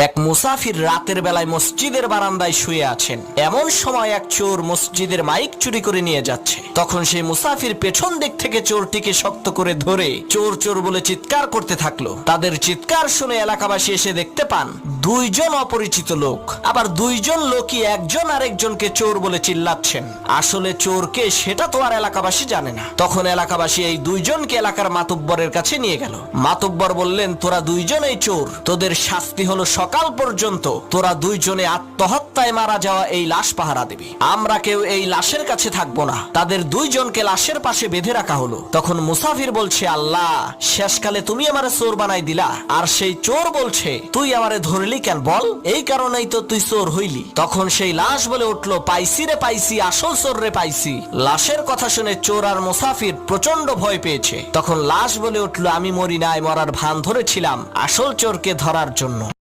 এক মুসাফির রাতের বেলায় মসজিদের বারান্দায় শুয়ে আছেন। এমন সময় এক চোর মসজিদের মাইক চুরি করে নিয়ে যাচ্ছে। তখন সেই মুসাফির পেছন দিক থেকে চোরটিকে শক্ত করে ধরে চোর চোর বলে চিৎকার করতে থাকলো। তাদের চিৎকার শুনে এলাকাবাসী এসে দেখতে পান দুইজন অপরিচিত লোক, আবার দুইজন লোকই একজন আরেকজনকে চোর বলে চিল্লাচ্ছেন। আসলে চোরকে সেটা তো আর এলাকাবাসী জানে না। তখন এলাকাবাসী এই দুইজনকে এলাকার মাতব্বরের কাছে নিয়ে গেল। মাতব্বর বললেন, তোরা দুইজনেই চোর, তোদের শাস্তি হলো সকাল পর্যন্ত তোরা দুইজনে আত্মহত্যায় মারা যাওয়া এই লাশ পাহারা দিবি। আমরা কেউ এই লাশের কাছে থাকবো না। তাদের দুইজনকে লাশের পাশে বেঁধে রাখা হলো। তখন মুসাফির বলছে, আল্লাহ, শেষকালে তুমি আমারে চোর বানাই দিলা। আর সেই চোর বলছে, তুই আমারে ধরলি কেন বল? এই কারণেই তো তুই চোর হইলি। তখন সেই লাশ বলে উঠলো, পাইছি রে পাইছি, আসল চোর রে পাইছি। লাশের কথা শুনে চোর আর মুসাফির প্রচন্ড ভয় পেয়েছে। তখন লাশ বলে উঠলো, আমি মরি নাই, মরার ভান ধরেছিলাম আসল চোরকে ধরার জন্য।